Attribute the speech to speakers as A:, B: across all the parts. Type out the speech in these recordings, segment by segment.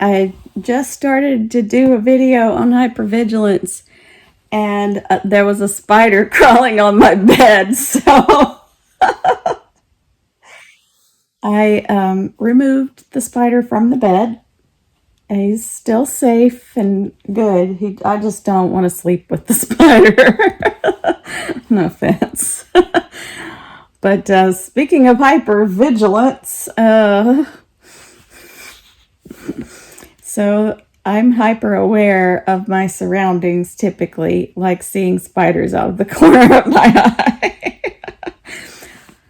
A: I just started to do a video on hypervigilance, and there was a spider crawling on my bed, so I removed the spider from the bed. He's still safe and good. I just don't want to sleep with the spider. No offense. But speaking of hypervigilance, so I'm hyper aware of my surroundings typically, like seeing spiders out of the corner of my eye.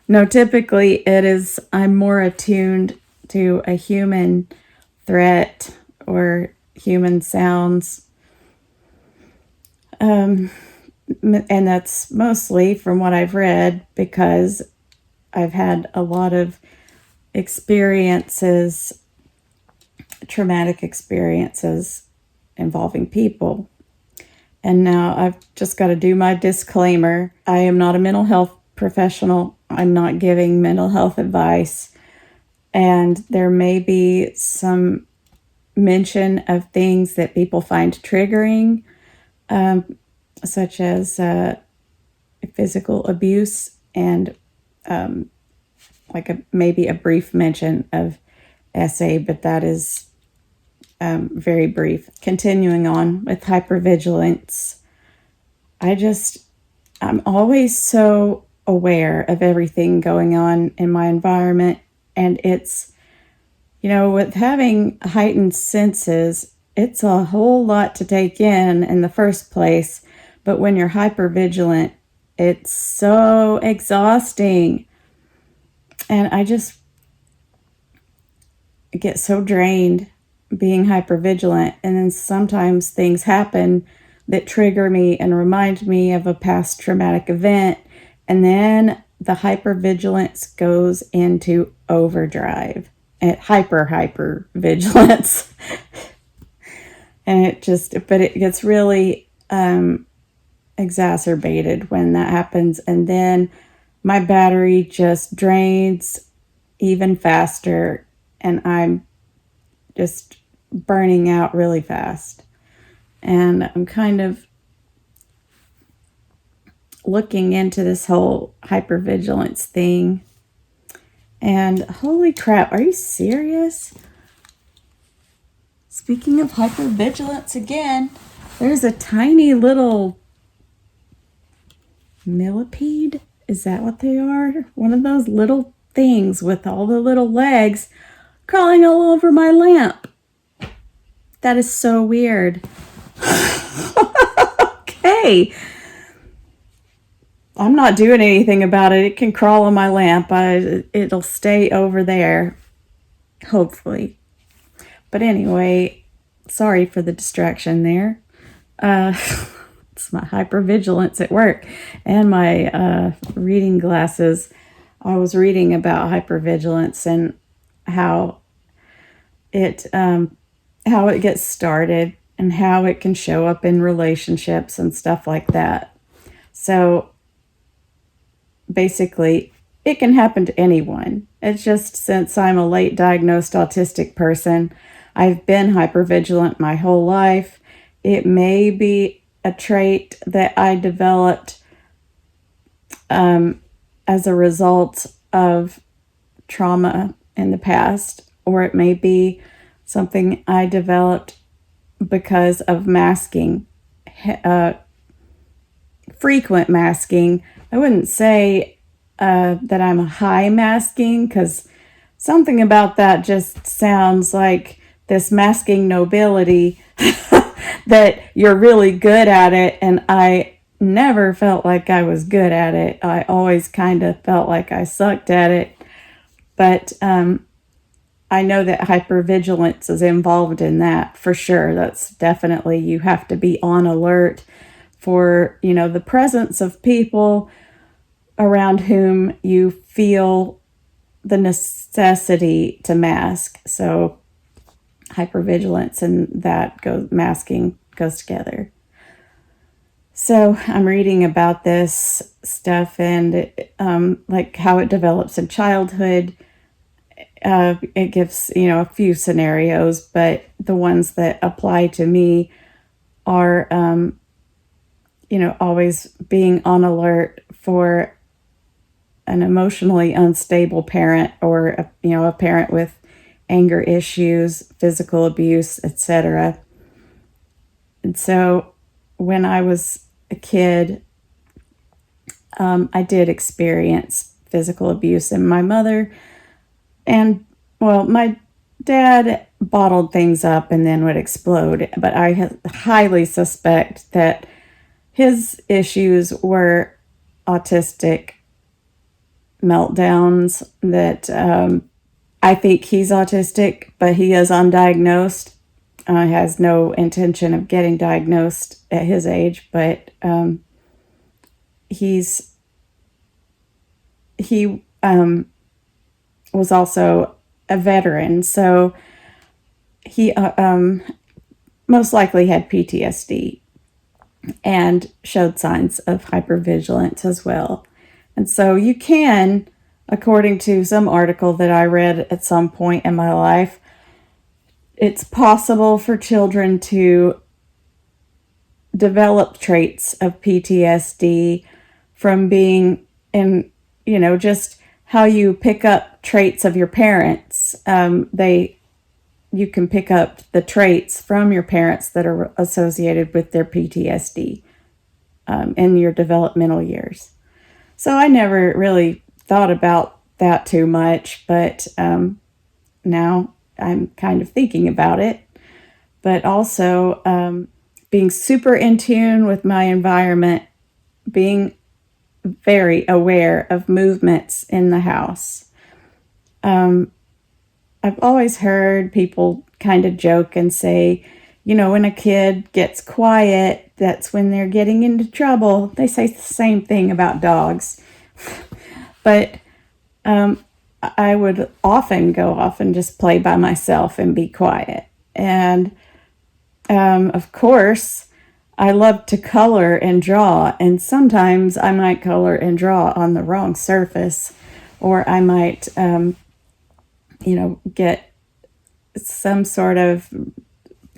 A: No, typically I'm more attuned to a human threat or human sounds. And that's mostly from what I've read, because I've had a lot of experiences, traumatic experiences involving people. And now I've just got to do my disclaimer. I am not a mental health professional. I'm not giving mental health advice. And there may be some mention of things that people find triggering, such as physical abuse and maybe a brief mention of SA, but that is very brief. Continuing on with hypervigilance, I'm always so aware of everything going on in my environment, and it's, with having heightened senses, it's a whole lot to take in the first place, but when you're hypervigilant, it's so exhausting, and I just get so drained being hypervigilant, and then sometimes things happen that trigger me and remind me of a past traumatic event, and then the hypervigilance goes into overdrive and hyper vigilance. And it gets really exacerbated when that happens, and then my battery just drains even faster, and I'm just burning out really fast. And I'm kind of looking into this whole hypervigilance thing. And holy crap, are you serious? Speaking of hypervigilance again, there's a tiny little millipede. Is that what they are? One of those little things with all the little legs crawling all over my lamp. That is so weird. Okay. I'm not doing anything about it. It can crawl on my lamp. It'll stay over there, hopefully. But anyway, sorry for the distraction there. It's my hypervigilance at work and my reading glasses. I was reading about hypervigilance and how it gets started and how it can show up in relationships and stuff like that. So basically, it can happen to anyone. It's just, since I'm a late diagnosed autistic person, I've been hypervigilant my whole life. It may be a trait that I developed as a result of trauma in the past, or it may be something I developed because of masking, frequent masking. I wouldn't say that I'm a high masking, because something about that just sounds like this masking nobility that you're really good at it, and I never felt like I was good at it. I always kind of felt like I sucked at it, but I know that hypervigilance is involved in that for sure. That's definitely, you have to be on alert for, the presence of people around whom you feel the necessity to mask. So hypervigilance and masking goes together. So I'm reading about this stuff and like how it develops in childhood, it gives, a few scenarios, but the ones that apply to me are, always being on alert for an emotionally unstable parent, or a parent with anger issues, physical abuse, etc. And so when I was a kid, I did experience physical abuse, and my mother my dad bottled things up and then would explode, but I highly suspect that his issues were autistic meltdowns, that I think he's autistic, but he is undiagnosed. Has no intention of getting diagnosed at his age, but he was also a veteran, so he most likely had PTSD and showed signs of hypervigilance as well. And so you can, according to some article that I read at some point in my life, it's possible for children to develop traits of PTSD from being in, just how you pick up traits of your parents. You can pick up the traits from your parents that are associated with their PTSD in your developmental years. So I never really thought about that too much, but now I'm kind of thinking about it. But also being super in tune with my environment, being very aware of movements in the house. I've always heard people kind of joke and say, when a kid gets quiet, that's when they're getting into trouble. They say the same thing about dogs. But I would often go off and just play by myself and be quiet. And of course, I love to color and draw, and sometimes I might color and draw on the wrong surface, or I might, get some sort of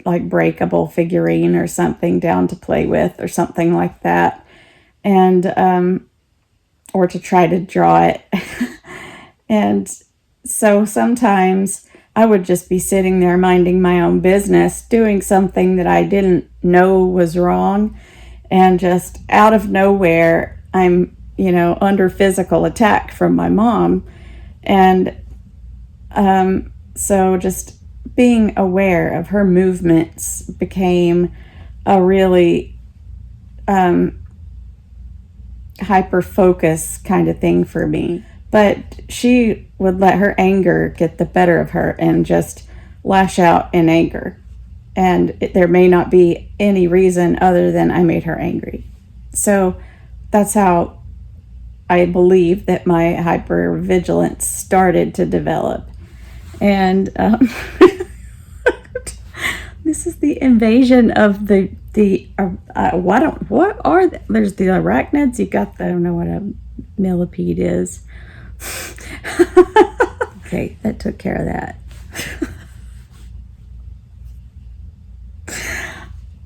A: like breakable figurine or something down to play with, or something like that, and or to try to draw it. And so sometimes I would just be sitting there minding my own business, doing something that I didn't know was wrong, and just out of nowhere, I'm, under physical attack from my mom. And so just being aware of her movements became a really hyper-focus kind of thing for me. But she would let her anger get the better of her and just lash out in anger. And there may not be any reason other than I made her angry. So that's how I believe that my hypervigilance started to develop. And this is the invasion of there's the arachnids. You got I don't know what a millipede is. Okay, that took care of that.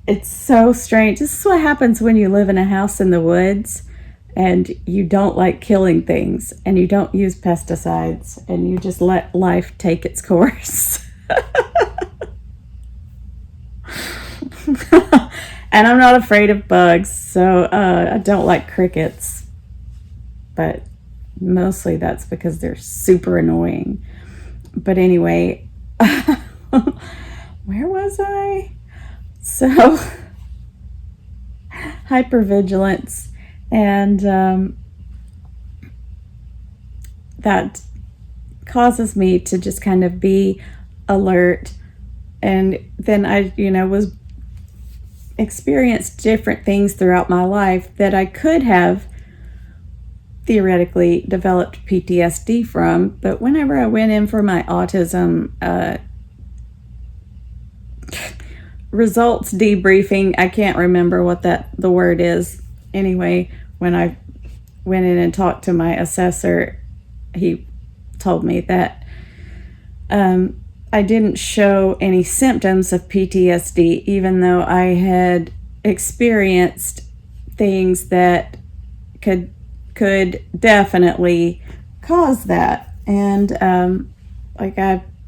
A: It's so strange. This is what happens when you live in a house in the woods and you don't like killing things and you don't use pesticides and you just let life take its course. And I'm not afraid of bugs, so I don't like crickets. But mostly that's because they're super annoying. But anyway, where was I? So, hypervigilance, and that causes me to just kind of be alert. And then I, was experienced different things throughout my life that I could have theoretically developed PTSD from. But whenever I went in for my autism results debriefing, I can't remember what the word is. Anyway, when I went in and talked to my assessor, he told me that I didn't show any symptoms of PTSD, even though I had experienced things that could definitely cause that. And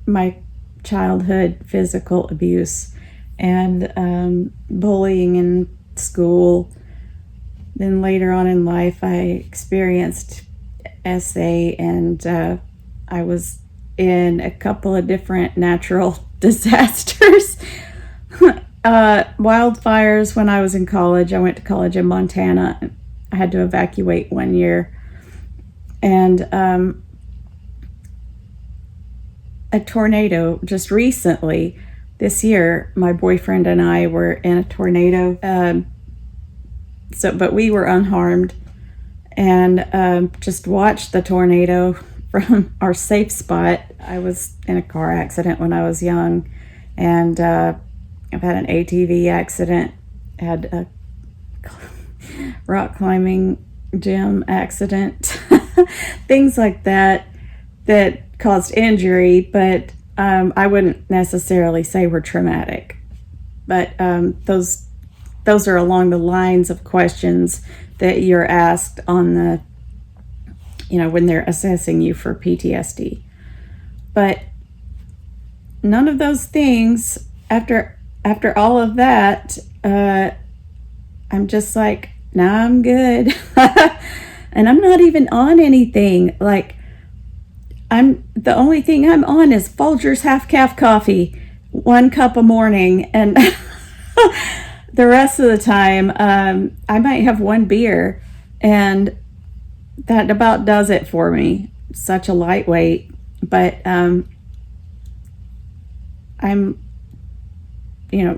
A: my childhood physical abuse and bullying in school. Then later on in life, I experienced SA, and I was in a couple of different natural disasters. Wildfires when I was in college. I went to college in Montana. I had to evacuate 1 year. And a tornado just recently this year. My boyfriend and I were in a tornado. But we were unharmed, and just watched the tornado from our safe spot. I was in a car accident when I was young, and I've had an ATV accident, had a rock climbing gym accident, things like that caused injury, but I wouldn't necessarily say were traumatic. But those are along the lines of questions that you're asked on the, when they're assessing you for PTSD. But none of those things, after all of that, I'm just like, nah, I'm good. And I'm not even on anything. Like, the only thing I'm on is Folgers half-calf coffee, 1 cup a morning, and the rest of the time, I might have 1 beer, and that about does it for me. Such a lightweight, but I'm,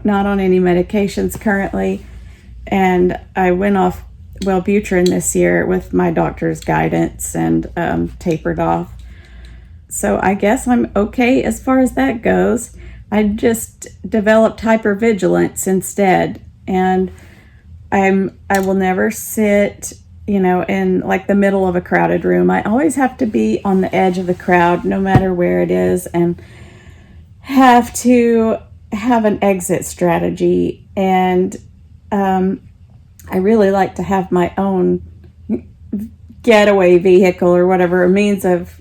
A: not on any medications currently, and I went off Wellbutrin this year with my doctor's guidance and tapered off. So I guess I'm okay as far as that goes. I just developed hypervigilance instead, and I will never sit, in like the middle of a crowded room. I always have to be on the edge of the crowd, no matter where it is, and have to have an exit strategy. And I really like to have my own getaway vehicle or whatever, a means of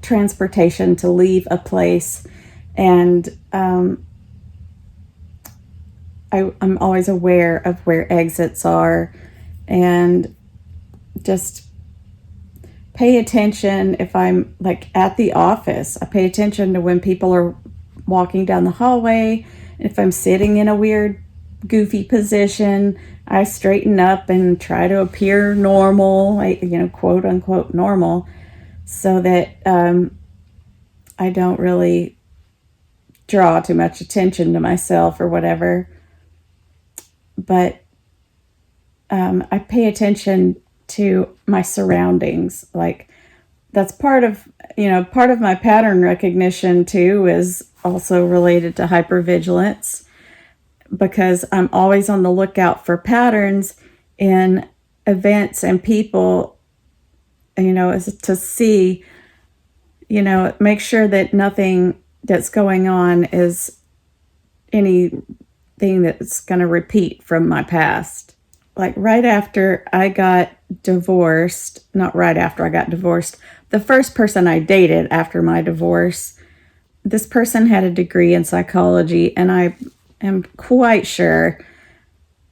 A: transportation to leave a place. And I'm always aware of where exits are, and just pay attention. If I'm like at the office, I pay attention to when people are walking down the hallway. If I'm sitting in a weird, goofy position, I straighten up and try to appear normal, quote unquote normal, so that I don't really draw too much attention to myself or whatever. But I pay attention to my surroundings. Like, that's part of my pattern recognition too, is also related to hypervigilance, because I'm always on the lookout for patterns in events and people, to see, make sure that nothing that's going on is anything that's going to repeat from my past. Like right after I got divorced, not right after I got divorced, the first person I dated after my divorce, this person had a degree in psychology, and I am quite sure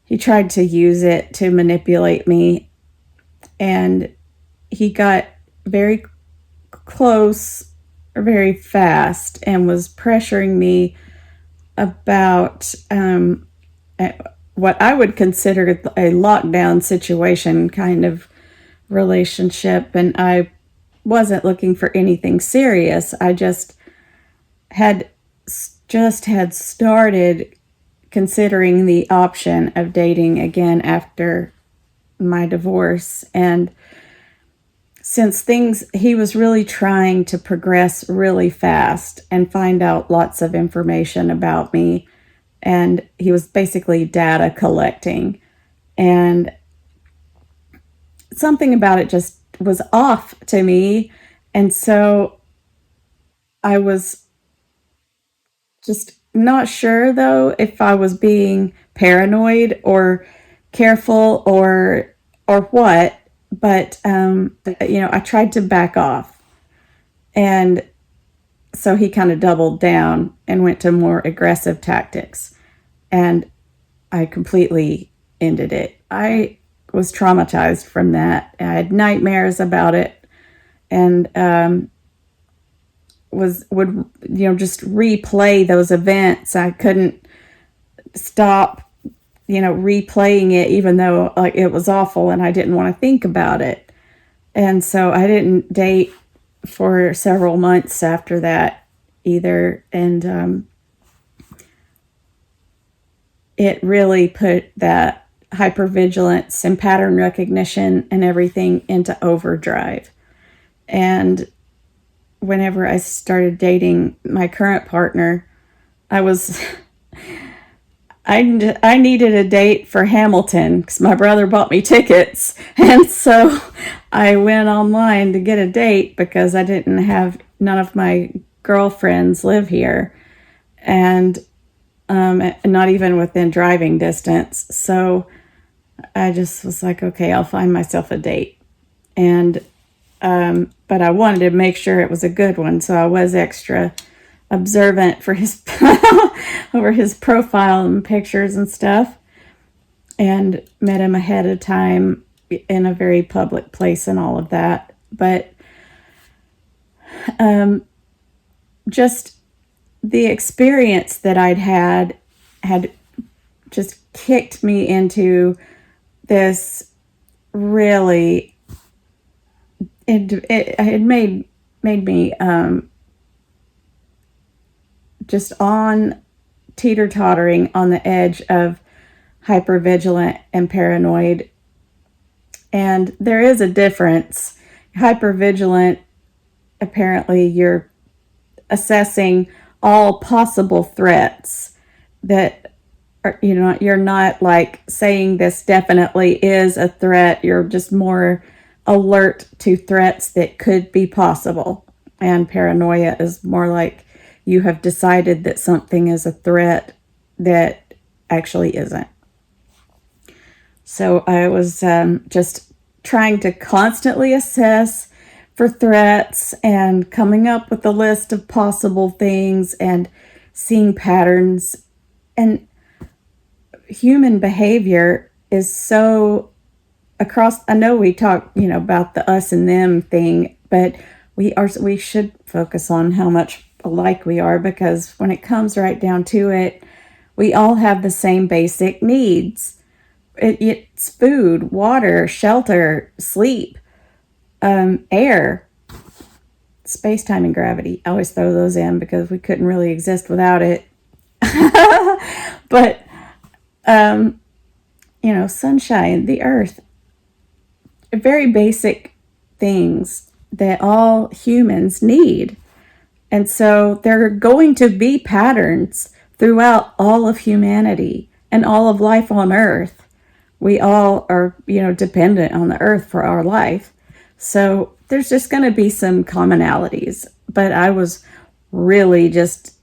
A: he tried to use it to manipulate me. And he got very close very fast and was pressuring me about what I would consider a lockdown situation kind of relationship. And I wasn't looking for anything serious. I just had started considering the option of dating again after my divorce. And since he was really trying to progress really fast and find out lots of information about me, and he was basically data collecting, and something about it just was off to me. And so I was just not sure though if I was being paranoid or careful or what, but I tried to back off, and so he kind of doubled down and went to more aggressive tactics, and I completely ended it. I was traumatized from that. I had nightmares about it, and would just replay those events. I couldn't stop replaying it, even though like it was awful and I didn't want to think about it. And so I didn't date for several months after that either. And it really put that hypervigilance and pattern recognition and everything into overdrive. And whenever I started dating my current partner, I was I needed a date for Hamilton because my brother bought me tickets. And so I went online to get a date because I didn't have, none of my girlfriends live here, and not even within driving distance. So I just was like, okay, I'll find myself a date. And, but I wanted to make sure it was a good one. So I was extra observant for his over his profile and pictures and stuff, and met him ahead of time in a very public place and all of that. But just the experience that I'd had just kicked me into this really, it had made me just on teeter-tottering on the edge of hypervigilant and paranoid. And there is a difference. Hypervigilant, apparently you're assessing all possible threats that are, you're not like saying this definitely is a threat. You're just more alert to threats that could be possible. And paranoia is more like you have decided that something is a threat that actually isn't. So I was just trying to constantly assess for threats and coming up with a list of possible things and seeing patterns. And human behavior is so across, I know we talk, about the us and them thing, but we should focus on how much alike we are, because when it comes right down to it, we all have the same basic needs. It's food, water, shelter, sleep, air, space, time, and gravity. I always throw those in because we couldn't really exist without it. But, sunshine, the earth, very basic things that all humans need. And so there are going to be patterns throughout all of humanity and all of life on earth. We all are, dependent on the earth for our life. So there's just going to be some commonalities. But I was really just,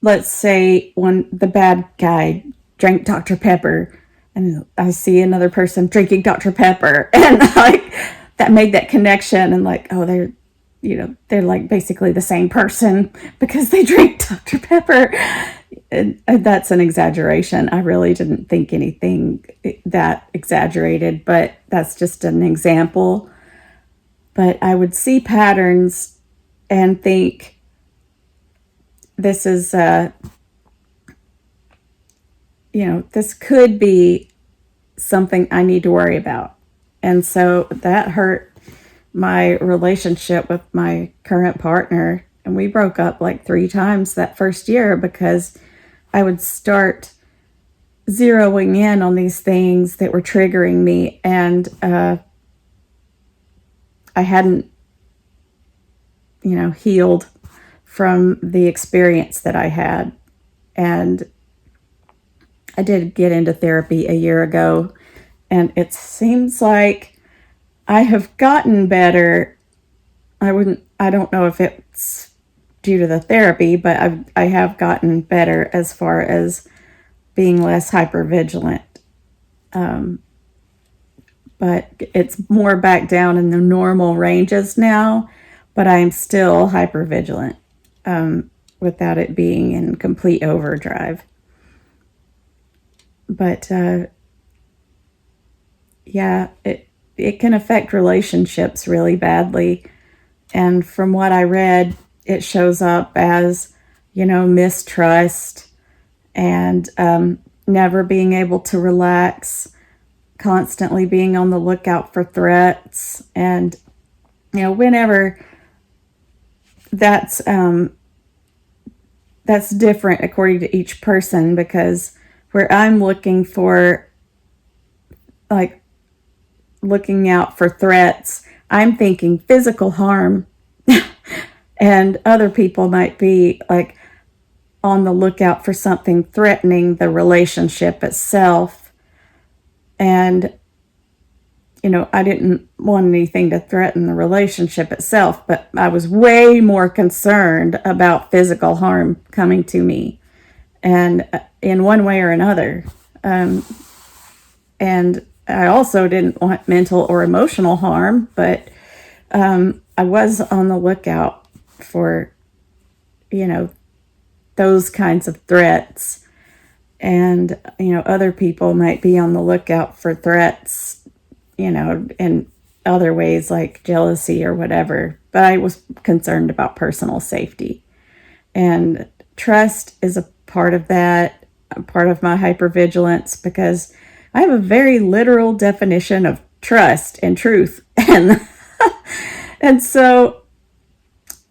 A: let's say when the bad guy drank Dr. Pepper and I see another person drinking Dr. Pepper, and like that made that connection, and like, oh, they're like basically the same person because they drink Dr. Pepper. And that's an exaggeration. I really didn't think anything that exaggerated, but that's just an example. But I would see patterns and think, this is, this could be something I need to worry about. And so that hurt my relationship with my current partner. And we broke up like 3 times that first year because I would start zeroing in on these things that were triggering me. And I hadn't, healed from the experience that I had. And I did get into therapy a year ago, and it seems like I have gotten better. I don't know if it's due to the therapy, but I have gotten better as far as being less hypervigilant. But it's more back down in the normal ranges now, but I'm still hypervigilant without it being in complete overdrive. But yeah, it can affect relationships really badly. And from what I read, it shows up as, mistrust and never being able to relax, constantly being on the lookout for threats. And, whenever that's different according to each person, because where I'm looking for, like, looking out for threats, I'm thinking physical harm. And other people might be like on the lookout for something threatening the relationship itself. And, I didn't want anything to threaten the relationship itself, but I was way more concerned about physical harm coming to me, and in one way or another. And I also didn't want mental or emotional harm, but I was on the lookout for, those kinds of threats. And, other people might be on the lookout for threats, in other ways like jealousy or whatever. But I was concerned about personal safety. And trust is a part of that, a part of my hypervigilance, because I have a very literal definition of trust and truth. And so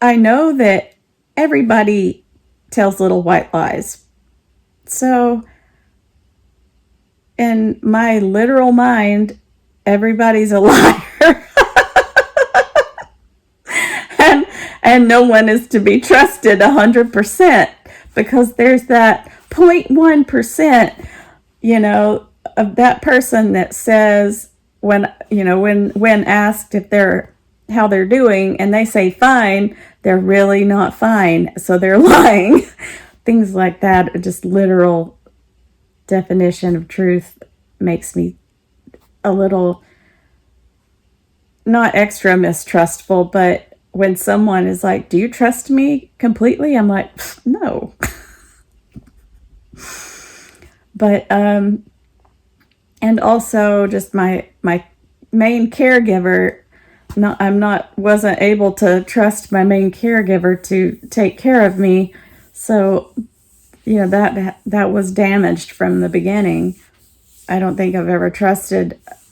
A: I know that everybody tells little white lies. So in my literal mind, everybody's a liar. and no one is to be trusted 100%, because there's that 0.1%, of that person that says, when asked if how they're doing, and they say fine, they're really not fine, so they're lying. Things like that, just literal definition of truth, makes me a little, not extra mistrustful, but when someone is like, do you trust me completely? I'm like, no. But and also just my main caregiver, wasn't able to trust my main caregiver to take care of me. So, that was damaged from the beginning. I don't think I've ever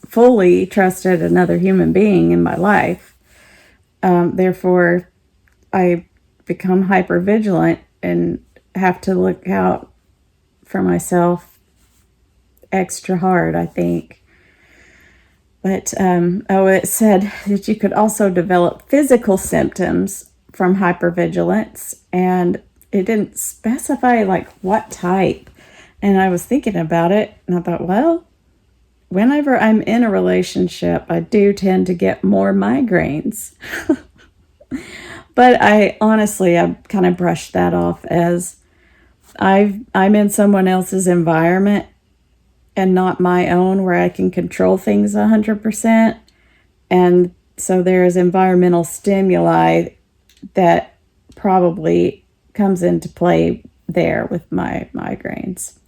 A: fully trusted another human being in my life. Therefore, I become hypervigilant and have to look out for myself extra hard, I think. But, it said that you could also develop physical symptoms from hypervigilance, and it didn't specify like what type. And I was thinking about it, and I thought, well, whenever I'm in a relationship, I do tend to get more migraines. But I kind of brushed that off as I'm in someone else's environment and not my own, where I can control things 100%. And so there's environmental stimuli that probably comes into play there with my migraines.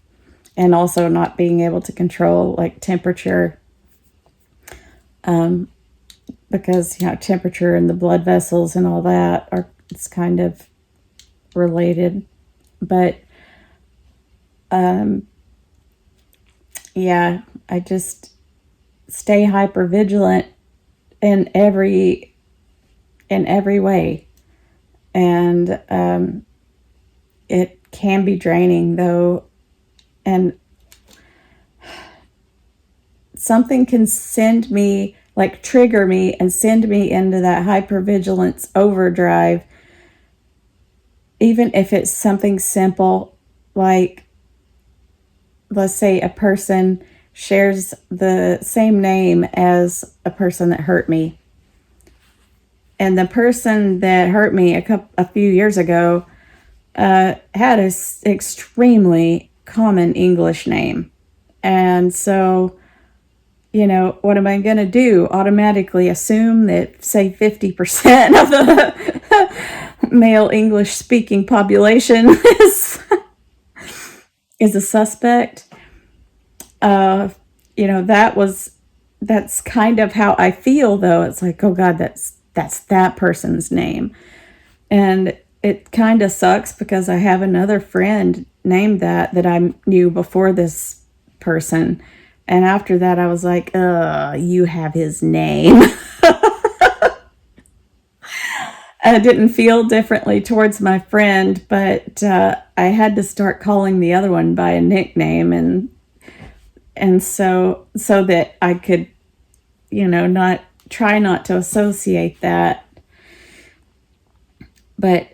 A: And also not being able to control like temperature, because temperature and the blood vessels and all that it's kind of related. But yeah, I just stay hypervigilant in every way. And it can be draining though, and something can trigger me and send me into that hypervigilance overdrive, even if it's something simple, like, let's say a person shares the same name as a person that hurt me. And the person that hurt me a few years ago had an extremely common English name. And so, what am I going to do? Automatically assume that, say, 50% of the male English speaking population is a suspect? That's kind of how I feel, though. It's like, oh God, that's that person's name. And it kind of sucks because I have another friend named that I knew before this person. And after that, I was like, you have his name. I didn't feel differently towards my friend, but I had to start calling the other one by a nickname, and so that I could, not to associate that. But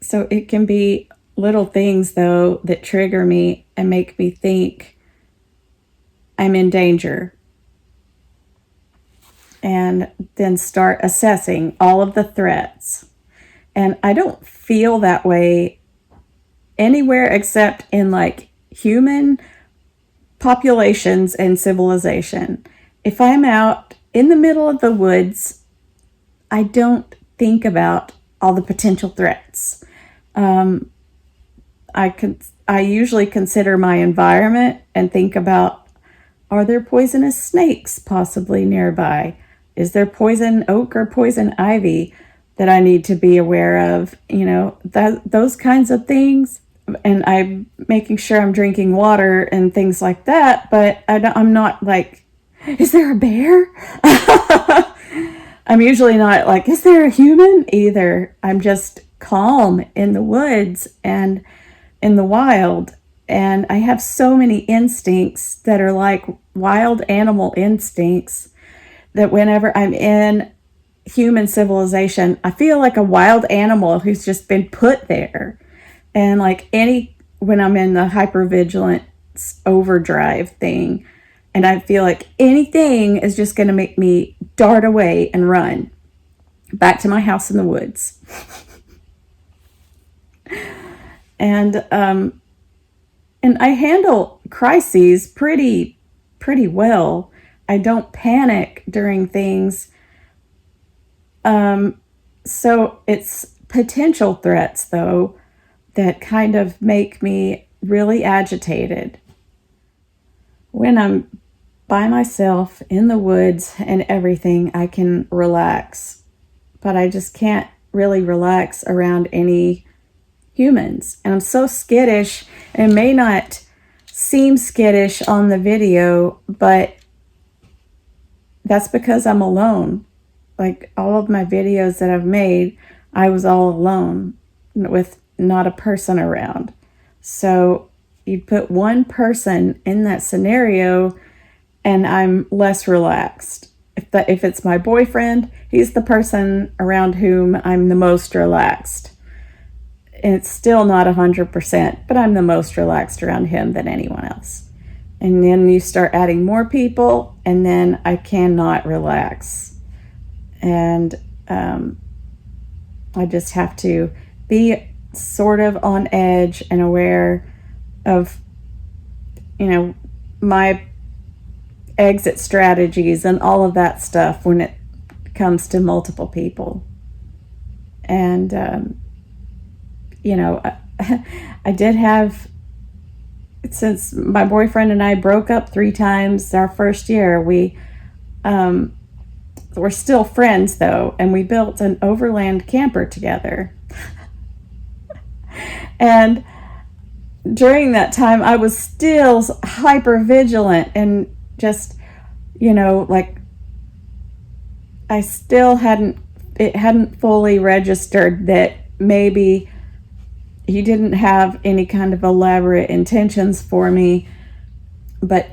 A: so it can be little things, though, that trigger me and make me think I'm in danger. And then start assessing all of the threats. And I don't feel that way anywhere except in like human populations and civilization. If I'm out in the middle of the woods, I don't think about all the potential threats. I usually consider my environment and think about, are there poisonous snakes possibly nearby? Is there poison oak or poison ivy that I need to be aware of? Those kinds of things. And I'm making sure I'm drinking water and things like that. But I'm not like, is there a bear? I'm usually not like, is there a human either? I'm just calm in the woods and in the wild. And I have so many instincts that are like wild animal instincts that whenever I'm in human civilization, I feel like a wild animal who's just been put there. And like when I'm in the hypervigilance overdrive thing, and I feel like anything is just going to make me dart away and run back to my house in the woods. And I handle crises pretty well. I don't panic during things. So it's potential threats, though, that kind of make me really agitated. When I'm by myself in the woods and everything, I can relax. But I just can't really relax around any humans. And I'm so skittish. It may not seem skittish on the video, but that's because I'm alone. Like all of my videos that I've made, I was all alone with not a person around. So you put one person in that scenario and I'm less relaxed. If it's my boyfriend, he's the person around whom I'm the most relaxed. And it's still not 100%, but I'm the most relaxed around him than anyone else. And then you start adding more people, and then I cannot relax. And I just have to be sort of on edge and aware of, my exit strategies and all of that stuff when it comes to multiple people. And, I did have, since my boyfriend and I broke up 3 times our first year, we're still friends though, and we built an overland camper together. And during that time, I was still hyper vigilant and just, I still hadn't fully registered that maybe he didn't have any kind of elaborate intentions for me. But,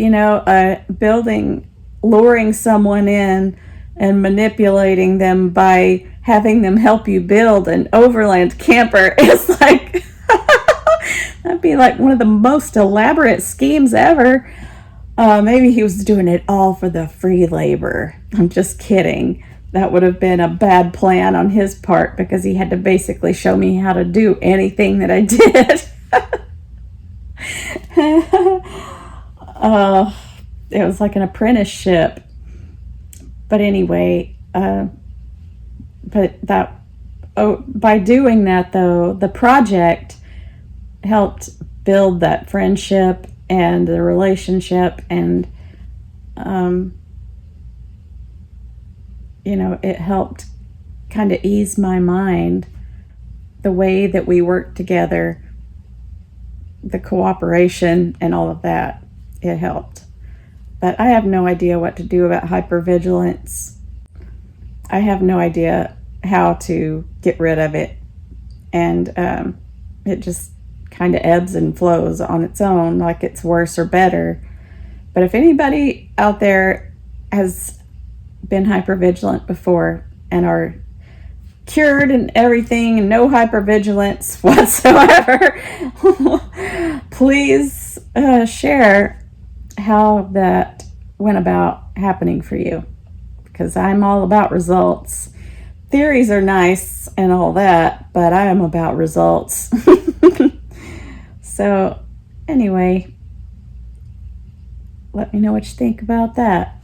A: luring someone in and manipulating them by having them help you build an overland camper is that'd be like one of the most elaborate schemes ever. Maybe he was doing it all for the free labor. I'm just kidding. That would have been a bad plan on his part because he had to basically show me how to do anything that I did. uh, it was like an apprenticeship. But anyway, by doing that, though, the project helped build that friendship and the relationship, and it helped kind of ease my mind. The way that we worked together, the cooperation and all of that, it helped. But I have no idea what to do about hypervigilance. I have no idea how to get rid of it. And it just kind of ebbs and flows on its own, like it's worse or better. But if anybody out there has been hypervigilant before and are cured and everything and no hypervigilance whatsoever, please share how that went about happening for you, because I'm all about results. Theories are nice and all that, but I am about results. So anyway, let me know what you think about that.